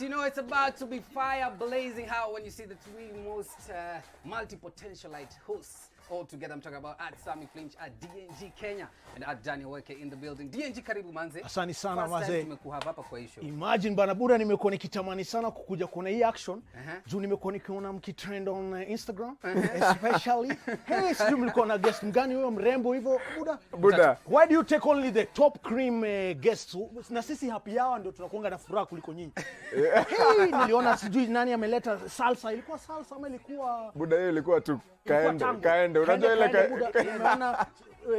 you know it's about to be fire blazing hot when you see the three most multi-potentialite hosts all together. I'm talking about at Sammy Flinch, at DNG Kenya, and at Daniel Weke in the building. DNG, karibu manze. Asante sana manze. Tumekuhava hapa kwa issue. Imagine bana Buda, nimekuwa nikitamani sana kukuja kuona hii action. Juu nimekuwa nikiona mkitrend on Instagram, especially. Hey, sijui mlikuwa na guest mgani huyo mrembo hivyo Buda? Why do you take only the top cream guests? Na sisi happy hour ndio tunakuanga na furaha kuliko nyinyi. Hey, niliona sijui nani ameleta salsa. Ilikuwa salsa ama ilikuwa Buda? Hiyo ilikuwa tu kaende. Unajua ile unaona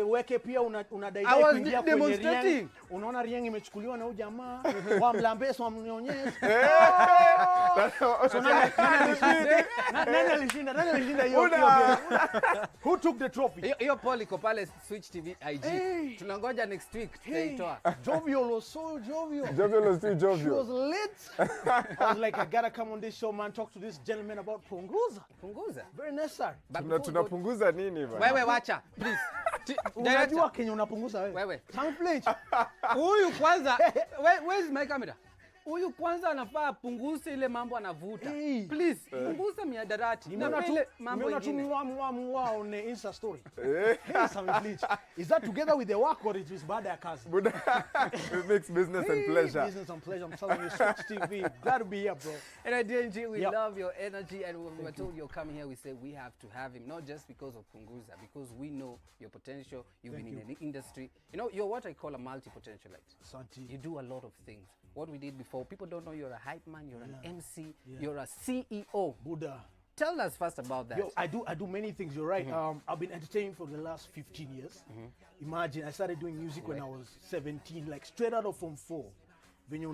Weke pia unadai kuingia kwenye ring. Unaona ring imechukuliwa na huyu jamaa wa mlambeso wa mnyonyesha. Nani alishinda hiyo? Who took the trophy? Hiyo poll iko pale Switch TV IG. Tunangoja next week tutaitoa. Jovial was so jovial. Jovial was too jovial. She was lit. I was like, I gotta come on this show, man, talk to this gentleman about Punguza. Very necessary. Tunapunguza nini bana? Wewe wacha, please. Unajua Kenya unapunguza wewe. Sammy Flinch. Huyu kwanza, where's my camera? Huyu kwanza anafaa punguze ile mambo anavuta. Please, punguza miadarati. Na ile mambo mengine. Mwa on Insta story. Hey, Sammy Flinch. Is that together with the work or it is baada ya kazi? It makes business and pleasure. Business and pleasure. I'm telling you, Switch TV. Glad to be here, bro. And at DNG, we love your energy, and when we were told you're coming here, we said we have to have him, not just because of Punguza, because we know your potential. You've been in the industry. You know, you're what I call a multi-potentialite. Santi. You do a lot of things. What we did before, people don't know you're a hype man, you're an MC, you're a CEO. Buddha. Tell us first about that. Yo, I do many things, you're right. I've been entertaining for the last 15 years. Imagine, I started doing music when I was 17, like straight out of Form 4. Venye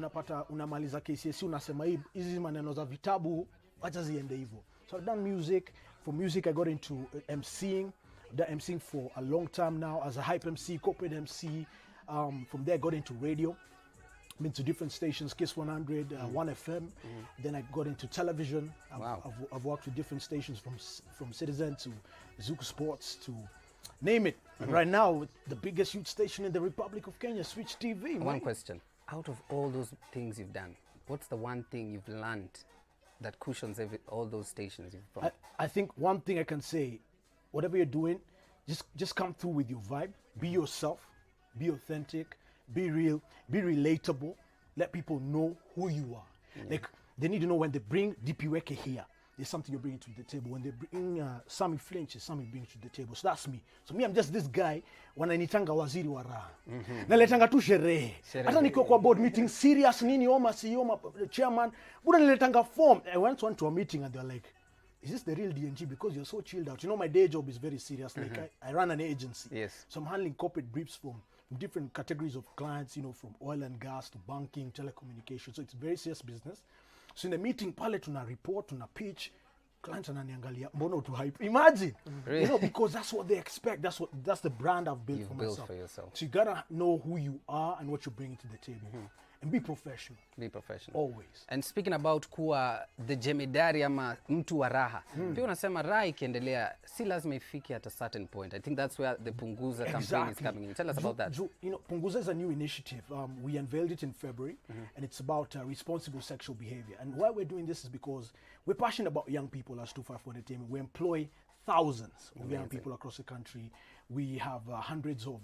unamaliza KCSE, unasema hizi maneno za vitabu, acha ziende hivyo. So I've done music. From music, I got into MCing. I've done MCing for a long time now as a hype MC, corporate MC. From there, I got into radio. Been to different stations, Kiss 100, 1FM. Then I got into television. I've worked with different stations from Citizen to Zuku Sports to name it. And right now, the biggest youth station in the Republic of Kenya, Switch TV. One question. Out of all those things you've done, what's the one thing you've learned that cushions all those stations you've brought? I think one thing I can say, whatever you're doing, just come through with your vibe. Be yourself. Be authentic. Be real, be relatable, let people know who you are. Like, they need to know when they bring DP Weke here, there's something you're bringing to the table. When they bring Sammy Flinch, Sammy brings to the table. So that's me. So me, I'm just this guy, wananitanga waziri wa raha. Naletanga tu sherehe. Hata nikiwa kwa board meeting, serious nini, oma CEO, chairman, buda naletanga form. I went to a meeting and they're like, is this the real DNG? Because you're so chilled out. You know, my day job is very serious. Like, I run an agency. Yes. So I'm handling corporate briefs from different categories of clients, you know, from oil and gas to banking, telecommunications. So it's very serious business. So in the meeting, pale tuna report, tuna pitch, clients ananiangalia, mbono to hype. Imagine, you know, because that's what they expect. That's the brand I've built for myself. For yourself. So you gotta know who you are and what you bring to the table. And be professional. Be professional. Always. And speaking about kuwa the jemedari ama mtu wa raha. Pia unasema raha ikiendelea si lazima ifike at a certain point. I think that's where the Punguza campaign is coming in. Tell us about that. You know, Punguza is a new initiative. We unveiled it in February, and it's about responsible sexual behavior. And why we're doing this is because we're passionate about young people as 254 Entertainment. We employ thousands of young people across the country. We have hundreds of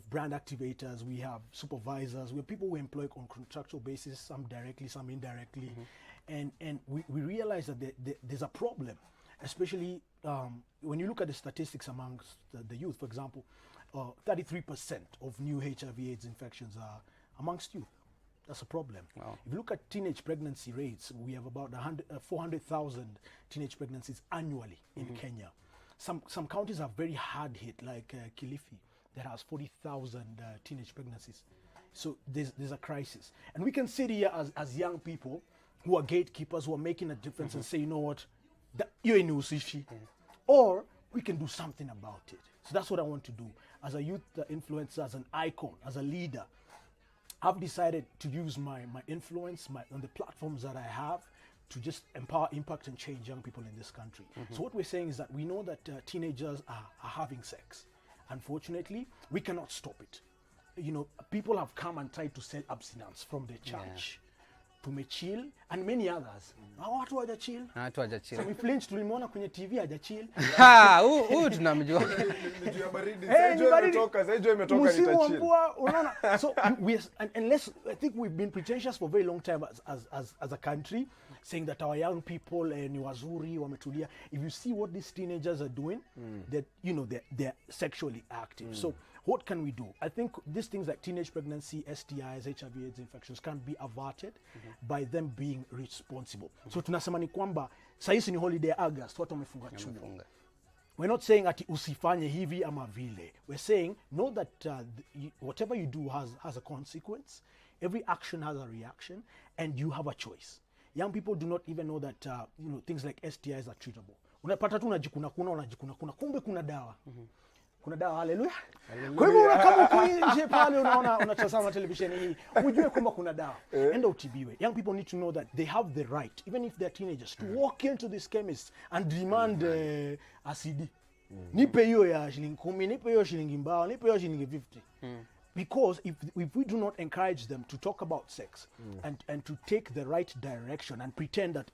brand activators. We have supervisors. We have people we employ on contractual basis, some directly, some indirectly. And we realize that there's a problem, especially when you look at the statistics amongst the youth. For example, 33% of new HIV/AIDS infections are amongst youth. That's a problem. Wow. If you look at teenage pregnancy rates, we have about 400,000 teenage pregnancies annually in Kenya. Some counties are very hard hit, like Kilifi, that has 40,000 teenage pregnancies. So there's a crisis. And we can sit here as young people who are gatekeepers, who are making a difference and say, you know what, you're in Usishi. Or we can do something about it. So that's what I want to do. As a youth influencer, as an icon, as a leader, I've decided to use my influence on the platforms that I have to just empower, impact, and change young people in this country. So what we're saying is that we know that teenagers are having sex. Unfortunately, we cannot stop it. You know, people have come and tried to sell abstinence from the church. tumechill, and many others. Watu hawajachill. Watu hawajachill. Sami Flinch tulimuona kwenye TV hajachill. Huyu tunamjua. Ni juu ya baridi. Sasa imetoka Musimu wa nitachill. mvua, unaona. So I think we've been pretentious for a very long time as a country, saying that our young people ni wazuri, wametulia. If you see what these teenagers are doing, that they're sexually active. So what can we do? I think these things like teenage pregnancy, STIs, HIV/AIDS infections can be averted by them being responsible. So tunasema ni kwamba saisi ni holiday August, watu wamefunga chuo. We're not saying ati usifanye hivi ama vile. We're saying know that whatever you do has a consequence. Every action has a reaction, and you have a choice. Young people do not even know that things like STIs are treatable. Unapata tu unajikuna kumbe kuna dawa. Kuna dawa, haleluya. Kwa hivyo kama uko nje pale unaona unatazama televisheni hii, ujue kwamba kuna dawa. Enda utibiwe. Young people need to know that they have the right, even if they're teenagers, to walk into this chemist and demand acid. Nipe hiyo ya shilingi 10, nipe hiyo shilingi mbao, nipe hiyo shilingi 50. Because if we do not encourage them to talk about sex and to take the right direction and pretend that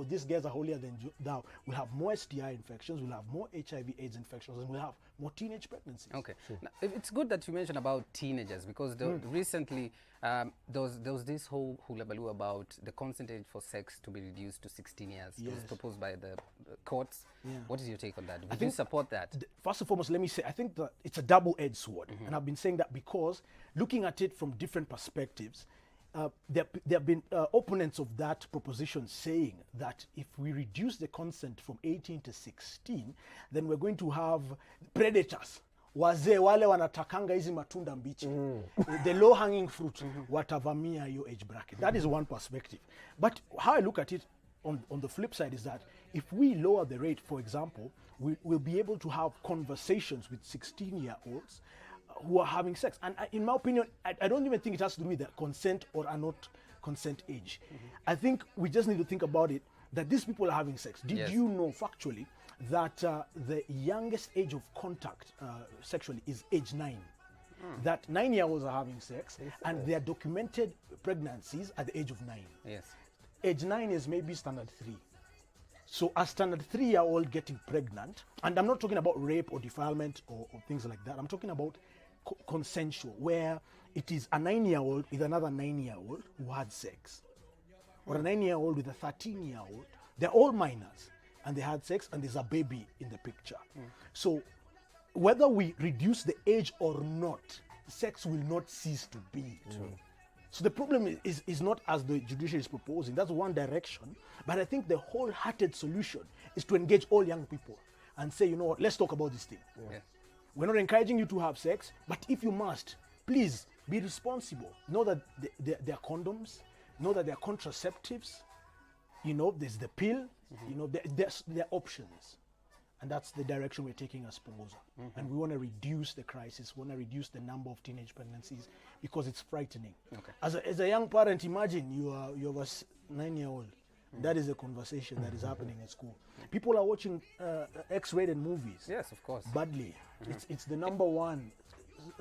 these guys are holier than thou, we'll have more STI infections, we'll have more HIV/AIDS infections, and we'll have more teenage pregnancies. Okay. Now, it's good that you mentioned about teenagers, because recently there was this whole hullabaloo about the consent age for sex to be reduced to 16 years. Yes. It was proposed by the courts. Yeah. What is your take on that? Would you support that? First and foremost, let me say, I think that it's a double-edged sword. And I've been saying that because looking at it from different perspectives, there have been opponents of that proposition saying that if we reduce the consent from 18 to 16, then we're going to have predators. Wazee wale wanatakanga hizi matunda mbichi. The low hanging fruit watavamia hiyo age bracket. That is one perspective. But how I look at it on the flip side is that if we lower the rate, for example, we'll be able to have conversations with 16-year-olds who are having sex. And in my opinion, I don't even think it has to do with the consent or are not consent age. I think we just need to think about it, that these people are having sex. Did you know factually that the youngest age of contact sexually is age 9? That 9-year-olds are having sex, and they are documented pregnancies at the age of 9. Yes. Age 9 is maybe standard 3. So a standard 3-year-old getting pregnant, and I'm not talking about rape or defilement or things like that. I'm talking about consensual, where it is a 9-year-old with another 9-year-old who had sex, or a 9-year-old with a 13-year-old. They're all minors, and they had sex, and there's a baby in the picture. So whether we reduce the age or not, sex will not cease to be. So the problem is not as the judiciary is proposing. That's one direction. But I think the wholehearted solution is to engage all young people and say, you know what, let's talk about this thing. Yeah. We're not encouraging you to have sex, but if you must, please be responsible. Know that there are condoms, know that there are contraceptives, there's the pill, there are options. And that's the direction we're taking as Punguza. And we want to reduce the crisis, we want to reduce the number of teenage pregnancies, because it's frightening. Okay. As a young parent, imagine you have a 9-year-old. That is a conversation that is happening at school. People are watching X-rated movies. Yes, of course. Badly. It's the number one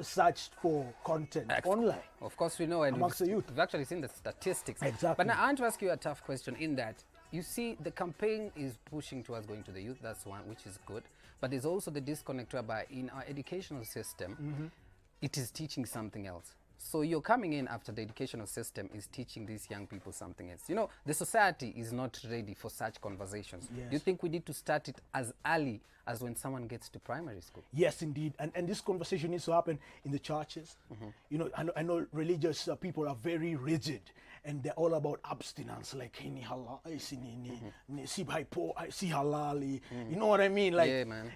searched for content online. Of course, we know, and amongst the youth. We've actually seen the statistics. Exactly. But now I want to ask you a tough question in that, you see, the campaign is pushing towards going to the youth. That's one, which is good. But there's also the disconnect whereby in our educational system, it is teaching something else. So you're coming in after the educational system is teaching these young people something else. The society is not ready for such conversations. Yes. Do you think we need to start it as early as when someone gets to primary school? Yes, indeed. And this conversation needs to happen in the churches. I know religious people are very rigid, and they're all about abstinence, like si halali. You know what I mean? Like, yeah, man.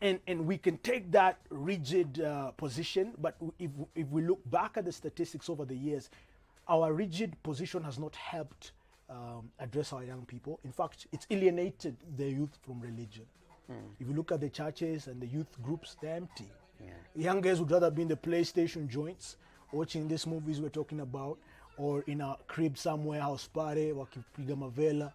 And we can take that rigid position, but if we look back at the statistics over the years, our rigid position has not helped address our young people. In fact, it's alienated the youth from religion. If you look at the churches and the youth groups, they're empty. Yeah. Young guys would rather be in the PlayStation joints, watching these movies we're talking about, or in a crib somewhere, house party, wakipiga mavela,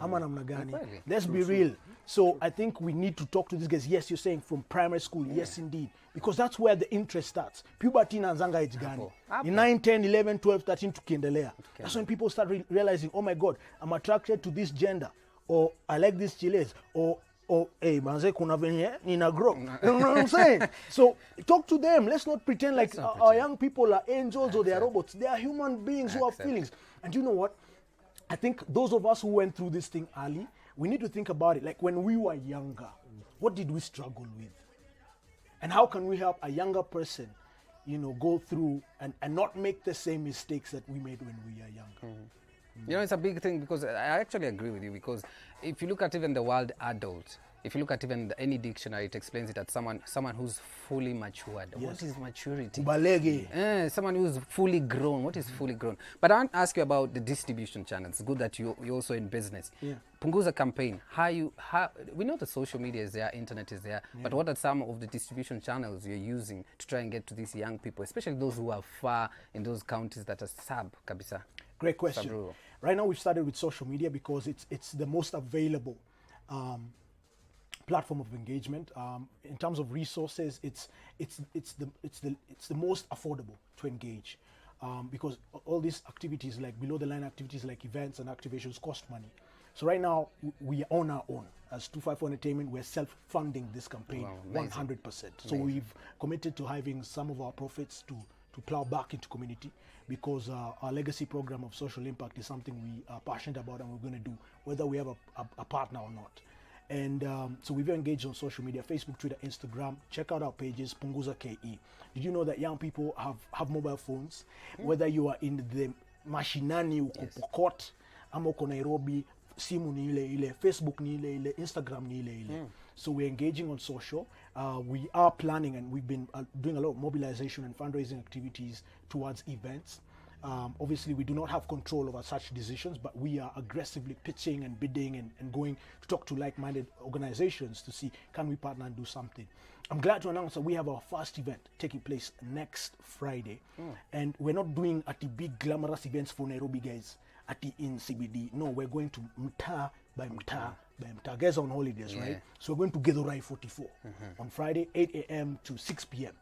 Ama namna gani? Kweli. Let's be real. So I think we need to talk to these guys. Yes, you're saying from primary school. Yes, indeed. Because that's where the interest starts. Puberty na nzanga age gani. In 9, 10, 11, 12, 13 tukiendelea. That's when people start realizing, oh my God, I'm attracted to this gender. Or I like these chiles. Or hey, manze kuna venye nina grow. You know what I'm saying? So talk to them. Let's not pretend like our young people are angels or they are robots. They are human beings who have feelings. And you know what? I think those of us who went through this thing early, we need to think about it. Like when we were younger, what did we struggle with? And how can we help a younger person, you know, go through and not make the same mistakes that we made when we are younger? You know, it's a big thing because I actually agree with you, because if you look at even the word adult, if you look at even any dictionary, it explains it as someone who's fully matured. Yes. What is maturity? Balege. Someone who's fully grown. What is fully grown? But I want to ask you about the distribution channels. It's good that you're also in business. Yeah. Punguza campaign. We know the social media is there, internet is there, but what are some of the distribution channels you're using to try and get to these young people, especially those who are far in those counties that are sub kabisa? Great question. Sub-rural. Right now we've started with social media because it's the most available platform of engagement. In terms of resources, it's the most affordable to engage, because all these activities, like below the line activities like events and activations, cost money. So right now we are on our own as 254 Entertainment. We're self-funding this campaign. Wow, 100%. So we've committed to having some of our profits to plow back into community, because our legacy program of social impact is something we are passionate about and we're going to do, whether we have a partner or not. And so we've engaged on social media, Facebook, Twitter, Instagram. Check out our pages, Punguza KE. Did you know that young people have mobile phones? Whether you are in the mashinani, uko Pokot, ama uko Nairobi, simu ni ile ile, Facebook ni ile ile, Instagram ni ile ile. So we're engaging on social. We are planning, and we've been doing a lot of mobilization and fundraising activities towards events. Obviously, we do not have control over such decisions, but we are aggressively pitching and bidding and going to talk to like-minded organizations to see, can we partner and do something. I'm glad to announce that we have our first event taking place next Friday. And we're not doing at the big glamorous events for Nairobi guys at the in CBD. No, we're going to Mtaa by Mtaa by Mtaa. Guys are on holidays, right? So we're going to Githurai 44 on Friday, 8 a.m. to 6 p.m.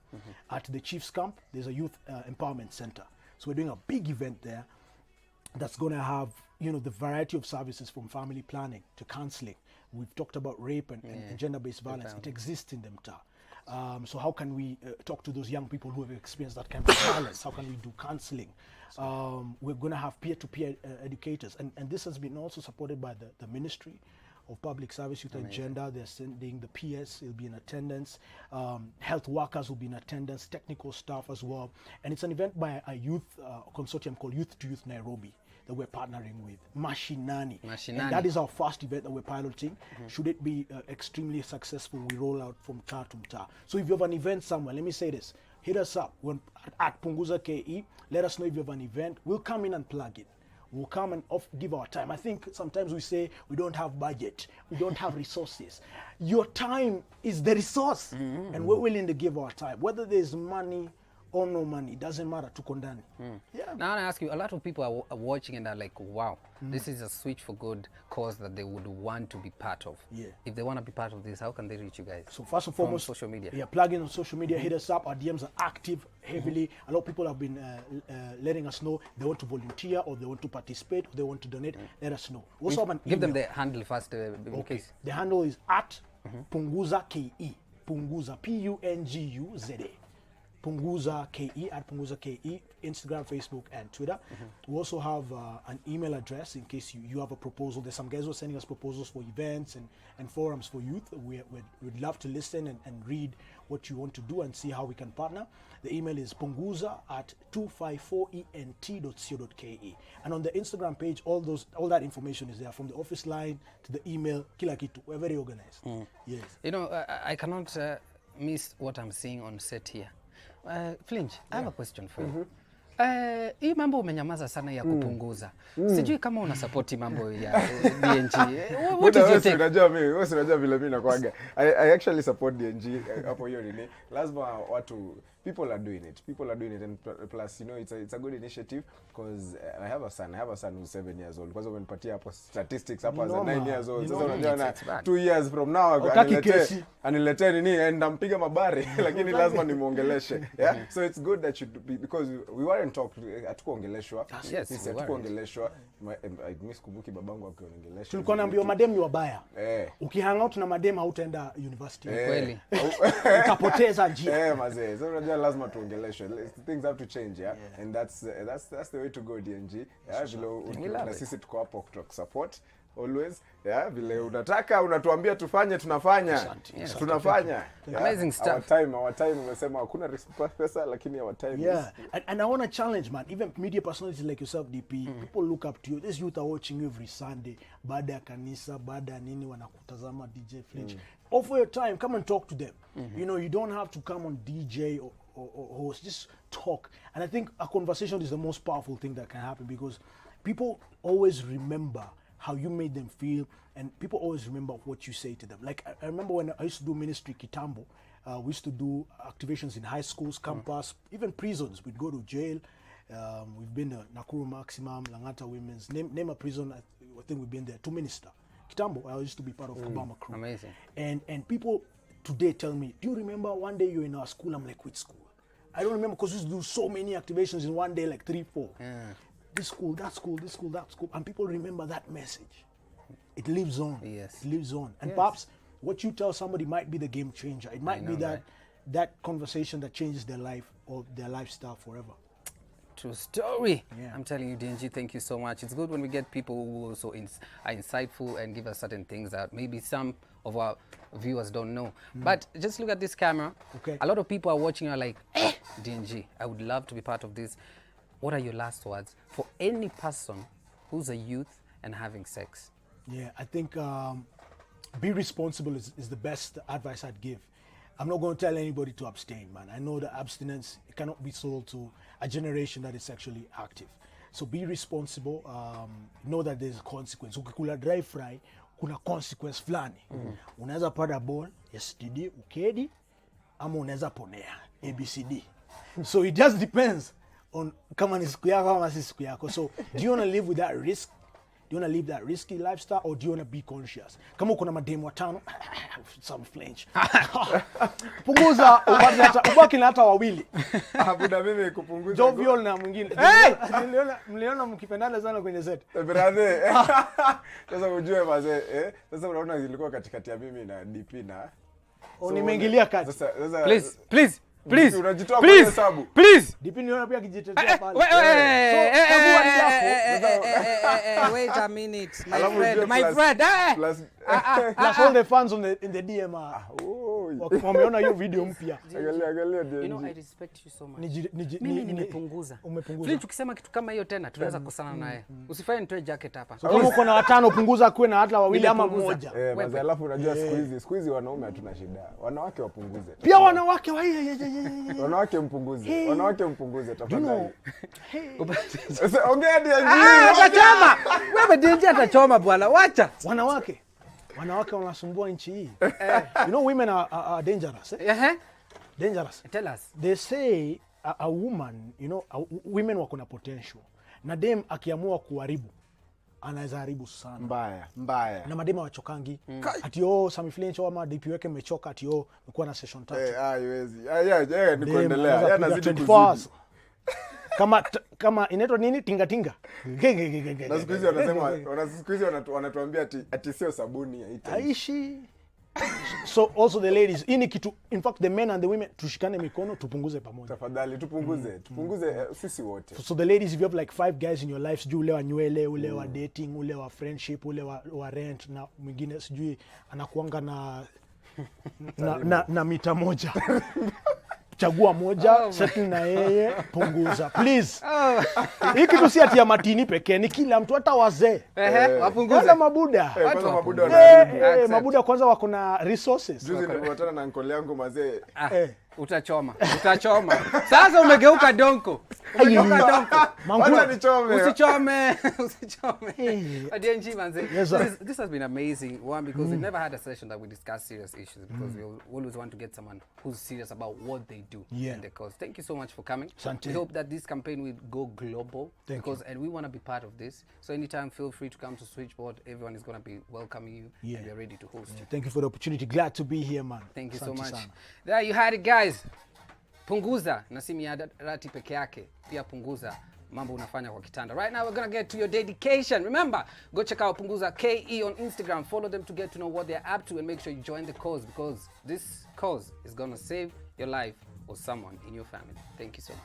At the Chiefs Camp. There's a youth empowerment center. So we're doing a big event there that's going to have, you know, the variety of services from family planning to counseling. We've talked about rape and gender-based violence. It exists in the Mtaa. So how can we talk to those young people who have experienced that kind of violence? How can we do counseling? We're going to have peer-to-peer educators. And this has been also supported by the Ministry of Public Service, Youth and Gender. They're sending the PS, will be in attendance. Health workers will be in attendance, technical staff as well. And it's an event by a youth consortium called Youth to Youth Nairobi that we're partnering with, Mashinani. And that is our first event that we're piloting. Should it be extremely successful, we roll out from Mtaa to Mtaa. So if you have an event somewhere, let me say this, hit us up at Punguza KE. Let us know if you have an event. We'll come in and plug it. We'll come and give our time. I think sometimes we say we don't have budget, we don't have resources. Your time is the resource, and we're willing to give our time. Whether there's money or no money, it doesn't matter. To condemn. Yeah. Now I want to ask you, a lot of people are watching and are like, wow, this is a switch for good cause that they would want to be part of. Yeah. If they want to be part of this, how can they reach you guys? So first and foremost, social media. Yeah, plug in on social media, hit us up. Our DMs are active heavily. A lot of people have been letting us know they want to volunteer or they want to participate or they want to donate. Let us know. Also have an Give them email. the handle first in case. The handle is at Punguza KE. Punguza, Punguza. Punguza KE, at Punguza KE, Instagram, Facebook, and Twitter. We also have an email address in case you have a proposal. There's some guys who are sending us proposals for events and forums for youth. We'd love to listen and read what you want to do and see how we can partner. The email is punguza at 254ent.co.ke. And on the Instagram page, all that information is there, from the office line to the email, kila kitu. We're very organized. Yes. You know, I cannot miss what I'm seeing on set here. Flinch, I have a question for you. Hii mambo umenyamaza sana ya kupunguza. Sijui kama una support mambo ya DNG. What is your take? Unajua vile mimi nakuaga. I actually support DNG hapo hiyo nini. Lazima watu people are doing it and plus you know it's a good initiative because I have a son who's 7 years old. Kwanza umenipatia hapo statistics hapa as a 9 years old. Sasa unajua na 2 years from now aniletee nini and nampiga mabare lakini lazima nimuongeleshe. Yeah, so it's good that you because we weren't talking hatukuongeleshwa. Sisi hatukuongeleshwa. I miss kumbuki babangu akiongelesha. Tulikuwa naambiwa madem ni wabaya. Ukihang out na madem hautaenda university. Kweli. Utapoteza njia. Mazee. So unajua lazima tuongeleshwe. Things have to change, yeah? And that's the way to go, DNG. Yeah, vile na sisi tuko hapo kutusupport always. Yeah, vile unataka unatuambia tufanye tunafanya. Tunafanya. Amazing stuff. Our time umesema hakuna pesa lakini our time is. And I want to challenge, man, even media personalities like yourself, DP, people look up to you. This youth are watching you every Sunday. Baada ya kanisa, baada ya nini wanakutazama DJ Flinch. Offer your time, come and talk to them. You know, you don't have to come on DJ or host, just talk. And I think a conversation is the most powerful thing that can happen because people always remember how you made them feel, and people always remember what you say to them. Like I remember when I used to do ministry Kitambo, we used to do activations in high schools, campus, even prisons. We'd go to jail. We've been to Nakuru Maximum, Langata Women's, name a prison. I think we've been there to minister. Kitambo, I used to be part of Kabama crew. Amazing. And people today tell me, do you remember one day you were in our school? I'm like, which school? I don't remember because we used to do so many activations in one day, like 3, 4. This school, that school, this school, that school. And people remember that message. It lives on. Yes. It lives on. And perhaps what you tell somebody might be the game changer. It might be that conversation that changes their life or their lifestyle forever. True story. I'm telling you, DNG, thank you so much. It's good when we get people who also are insightful and give us certain things that maybe some of our viewers don't know. But just look at this camera. Okay. A lot of people are watching are like, DNG, I would love to be part of this. What are your last words for any person who's a youth and having sex? Yeah, I think be responsible is the best advice I'd give. I'm not going to tell anybody to abstain, man. I know that abstinence cannot be sold to a generation that is sexually active. So be responsible. Know that there's a consequence. Ukikula dry fry, kuna consequence flani. Unaweza pada ball, STD, ukedi, ama unaweza ponea, ABCD. So it just depends on kama ni siku yako ama si siku yako. So do you want to live with that risk? Do you want to live that risky lifestyle or do you want to be conscious? Kama uko na mademu 5, some flinch. Punguza ubaki na hata wawili. Buda mimi kupunguza. Jovial na mwingine. Mliona mkipendana sana kwenye set. Brother. Sasa ujue mazee, sasa unaona ilikuwa katikati ya mimi na DP na nimeingilia kati. Please. Please. Unajitoa kwa hesabu. Please. Dipini yona pia kijitetea pale. Wait a minute. My friend. Plus all the fans in the DMR. Wameona hiyo video mpya. Angalia You know I respect you so much. Mimi nimepunguza. Flint ukisema kitu kama hiyo tena tunaweza kukosana naye. Usifanye nitoe jacket hapa. Kama uko na 5 punguza kuwe na hata wawili ama mmoja. Basi alafu unajua siku hizi wanaume hatuna shida. Wanawake wapunguze. Pia wanawake wanawake mpunguze tafadhali. Ongea DNG. Atachoma. Wewe DNG atachoma bwana. Wacha. Wanawake wanasumbua nchi hii. You know women are dangerous. Dangerous. Tell us. They say a woman, you know, women wako na potential. Na dem akiamua kuharibu anaweza haribu sana. Mbaya. Na madema wachokangi. Ati Sami Flinch ama DP wake mechoka ati mekuwa na session 3. Haiwezi. Ni kuendelea. Nazidi kuzidi. Kama inaitwa nini tinga. Na siku hizi wanatuambia ati sio sabuni aishi. So also the ladies, ini kitu, in fact the men and the women tushikane mikono tupunguze pamoja. Tafadhali tupunguze sisi wote. So the ladies, if you have like 5 guys in your life, sijui ule wa nywele, ule wa dating, ule wa friendship, ule wa rent na mwingine sijui anakuanga na mita moja. Chagua moja, settle na yeye, punguza. Please. Hiki tu si ati ya matini pekee, ni kila mtu hata wazee. Wapunguze. Kwanza mabuda. Kwanza mabuda wanaribu. Mabuda kwanza wako na resources. Juzi nilipatana na uncle yangu mazee. Utachoma. Sasa umegeuka donko. Umetoka dampo. Wacha nichome. Usichome. Usichome. Hey. DNG man, Yes, sir. this has been amazing. One, because we've never had a session that we discuss serious issues, because we always want to get someone who's serious about what they do and the cause. Thank you so much for coming. Sante. We hope that this campaign will go global, and we want to be part of this. So anytime, feel free to come to Switchboard. Everyone is going to be welcoming you, and we're ready to host you. Thank you for the opportunity. Glad to be here, man. Thank you so Asante much. sana. There you had it, guys. Punguza na si miadarati peke yake, pia punguza mambo unafanya kwa kitanda. Right now we're going to get to your dedication. Remember, go check out Punguza KE on Instagram. Follow them to get to know what they're up to, and make sure you join the cause, because this cause is going to save your life or someone in your family. Thank you so much.